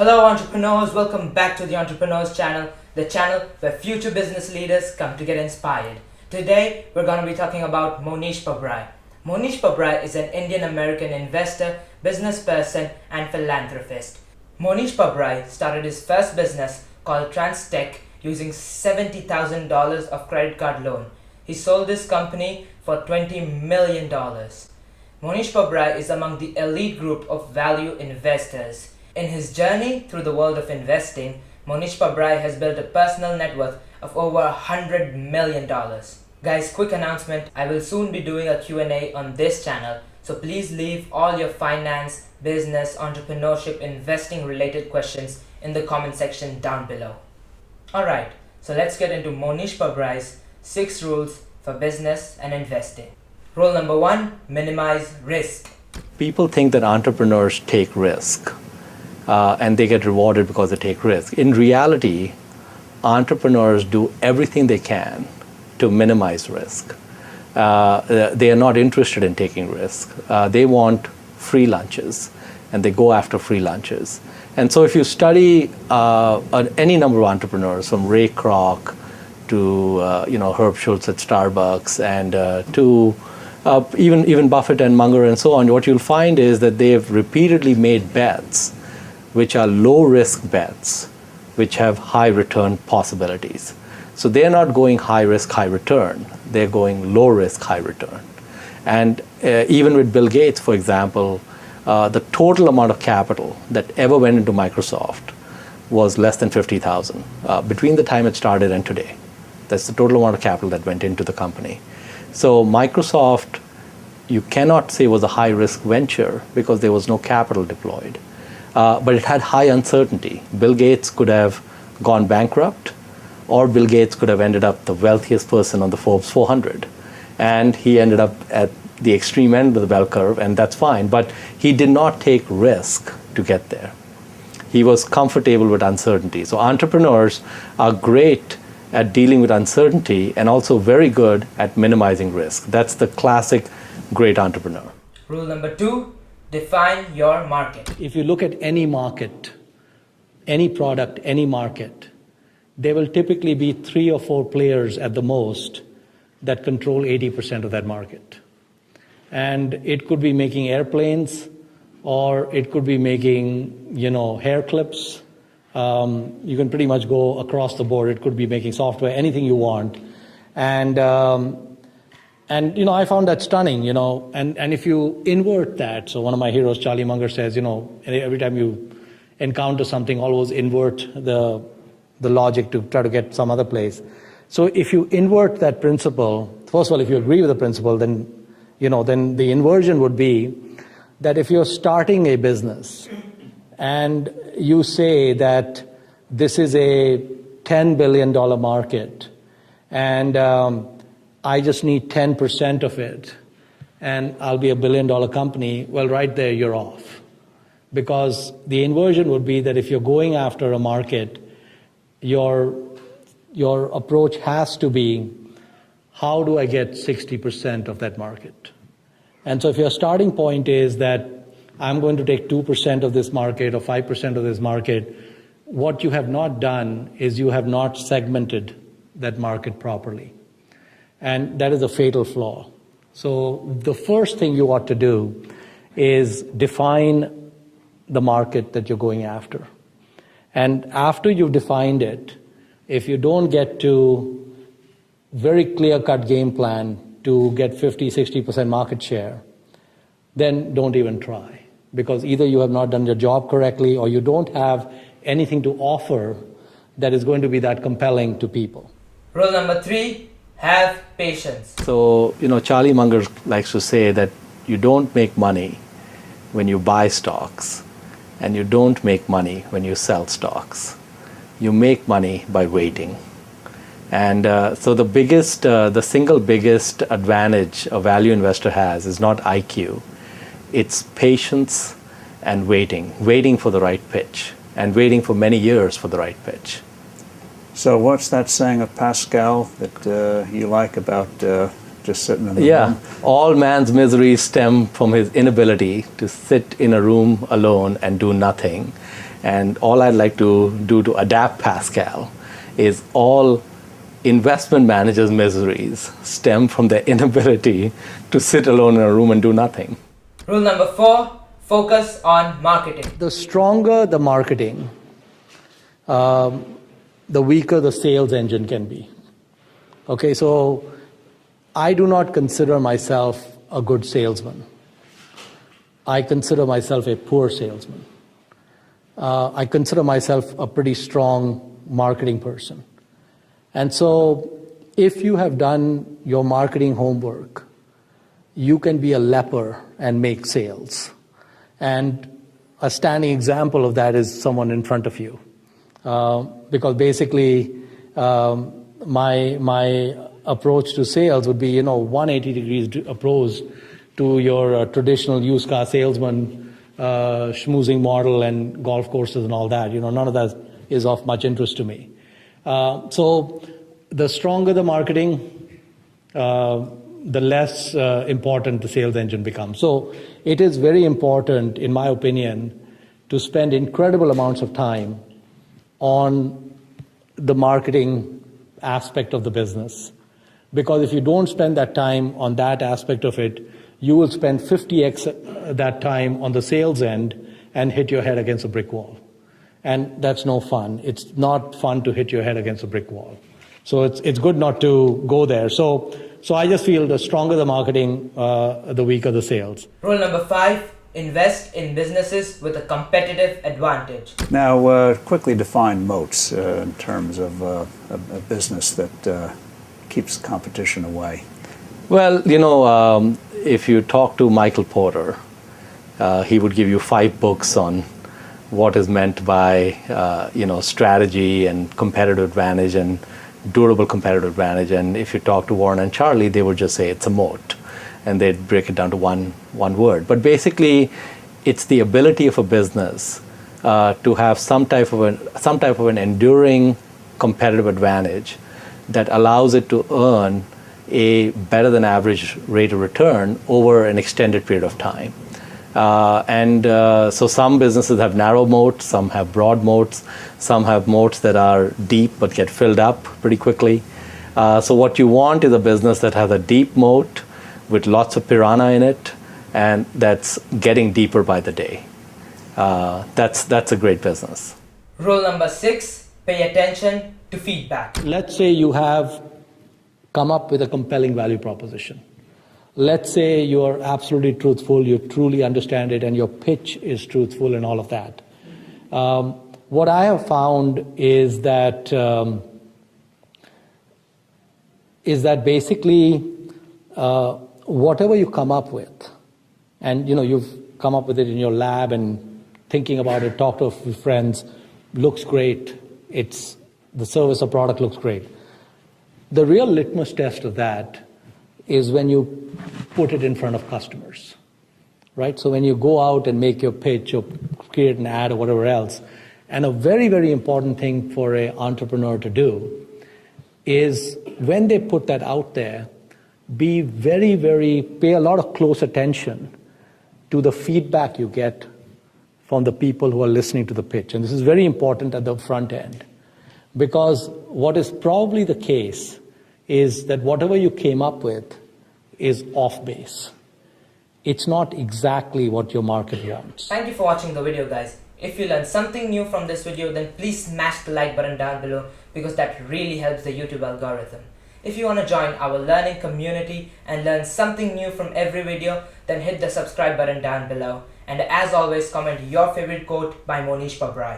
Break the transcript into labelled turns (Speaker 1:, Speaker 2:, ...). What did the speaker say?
Speaker 1: Hello entrepreneurs, welcome back to the Entrepreneurs channel, the channel where future business leaders come to get inspired. Today we're going to be talking about Monish Pabrai. Monish Pabrai is an Indian American investor, business person and philanthropist. Monish Pabrai started his first business called TransTech using $70,000 of credit card loan. He sold this company for $20 million. Monish Pabrai is among the elite group of value investors. In his journey through the world of investing, Monish Pabrai has built a personal net worth of over $100 million. Guys, quick announcement, I will soon be doing a Q&A on this channel, so please leave all your finance, business, entrepreneurship, investing related questions in the comment section down below. Alright, so let's get into Monish Pabrai's 6 rules for business and investing. Rule number 1, minimize risk.
Speaker 2: People think that entrepreneurs take risk. And they get rewarded because they take risk. In reality, entrepreneurs do everything they can to minimize risk. They are not interested in taking risk. They want free lunches, and they go after free lunches. And so if you study any number of entrepreneurs, from Ray Kroc to Herb Schultz at Starbucks, and to even Buffett and Munger and so on, what you'll find is that they've repeatedly made bets which are low-risk bets, which have high return possibilities. So they're not going high risk, high return. They're going low risk, high return. And even with Bill Gates, for example, the total amount of capital that ever went into Microsoft was less than 50,000 between the time it started and today. That's the total amount of capital that went into the company. So Microsoft, you cannot say was a high risk venture because there was no capital deployed. But it had high uncertainty. Bill Gates could have gone bankrupt, or Bill Gates could have ended up the wealthiest person on the Forbes 400. And he ended up at the extreme end of the bell curve, and that's fine. But he did not take risk to get there. He was comfortable with uncertainty. So entrepreneurs are great at dealing with uncertainty and also very good at minimizing risk. That's the classic great entrepreneur.
Speaker 1: Rule number 2, define your market.
Speaker 2: If you look at any market, any product, any market, there will typically be 3 or 4 players at the most that control 80% of that market. And it could be making airplanes, or it could be making, hair clips. You can pretty much go across the board. It could be making software, anything you want. And I found that stunning, and if you invert that, so one of my heroes, Charlie Munger, says, every time you encounter something, always invert the logic to try to get some other place. So if you invert that principle, first of all, if you agree with the principle, then the inversion would be that if you're starting a business and you say that this is a $10 billion market, and I just need 10% of it, and I'll be a $1 billion company, well, right there, you're off. Because the inversion would be that if you're going after a market, your approach has to be, how do I get 60% of that market? And so if your starting point is that I'm going to take 2% of this market or 5% of this market, what you have not done is you have not segmented that market properly. And that is a fatal flaw. So the first thing you ought to do is define the market that you're going after. And after you've defined it, if you don't get to very clear-cut game plan to get 50, 60% market share, then don't even try. Because either you have not done your job correctly, or you don't have anything to offer that is going to be that compelling to people.
Speaker 1: Rule number 3, have patience.
Speaker 2: So, Charlie Munger likes to say that you don't make money when you buy stocks, and you don't make money when you sell stocks. You make money by waiting. And so the single biggest advantage a value investor has is not IQ. It's patience and waiting for the right pitch, and waiting for many years for the right pitch.
Speaker 3: So what's that saying of Pascal that you like about just sitting in the room?
Speaker 2: All man's miseries stem from his inability to sit in a room alone and do nothing. And all I'd like to do to adapt Pascal is all investment managers' miseries stem from their inability to sit alone in a room and do nothing.
Speaker 1: Rule number 4, focus on marketing.
Speaker 2: The stronger the marketing, the weaker the sales engine can be. Okay, so I do not consider myself a good salesman. I consider myself a poor salesman. I consider myself a pretty strong marketing person. And so if you have done your marketing homework, you can be a leper and make sales. And a standing example of that is someone in front of you. Because basically, my approach to sales would be, 180 degrees approach to your traditional used car salesman, schmoozing model and golf courses and all that. None of that is of much interest to me. So the stronger the marketing, the less important the sales engine becomes. So it is very important, in my opinion, to spend incredible amounts of time on the marketing aspect of the business. Because if you don't spend that time on that aspect of it, you will spend 50x that time on the sales end and hit your head against a brick wall. And that's no fun. It's not fun to hit your head against a brick wall. So it's good not to go there. So I just feel the stronger the marketing, the weaker the sales.
Speaker 1: Rule number 5, invest in businesses with a competitive advantage.
Speaker 3: Now, quickly define moats in terms of a business that keeps competition away.
Speaker 2: Well, if you talk to Michael Porter, he would give you 5 books on what is meant by, strategy and competitive advantage and durable competitive advantage. And if you talk to Warren and Charlie, they would just say it's a moat, and they'd break it down to one word. But basically, it's the ability of a business to have some type of an enduring competitive advantage that allows it to earn a better than average rate of return over an extended period of time. So some businesses have narrow moats, some have broad moats, some have moats that are deep but get filled up pretty quickly. So what you want is a business that has a deep moat with lots of piranha in it, and that's getting deeper by the day. That's a great business.
Speaker 1: Rule number 6, pay attention to feedback.
Speaker 2: Let's say you have come up with a compelling value proposition. Let's say you're absolutely truthful, you truly understand it, and your pitch is truthful and all of that. What I have found is that basically whatever you come up with, and you've come up with it in your lab and thinking about it, talk to a few friends, looks great, the service or product looks great. The real litmus test of that is when you put it in front of customers, right? So when you go out and make your pitch or create an ad or whatever else, and a very, very important thing for an entrepreneur to do is when they put that out there, be very, pay a lot of close attention to the feedback you get from the people who are listening to the pitch. And this is very important at the front end, because what is probably the case is that whatever you came up with is off base. It's not exactly what your market wants.
Speaker 1: Thank you for watching the video, guys. If you learned something new from this video, then please smash the like button down below, because that really helps the YouTube algorithm. If you want to join our learning community and learn something new from every video, then hit the subscribe button down below. And as always, comment your favorite quote by Monish Pabrai.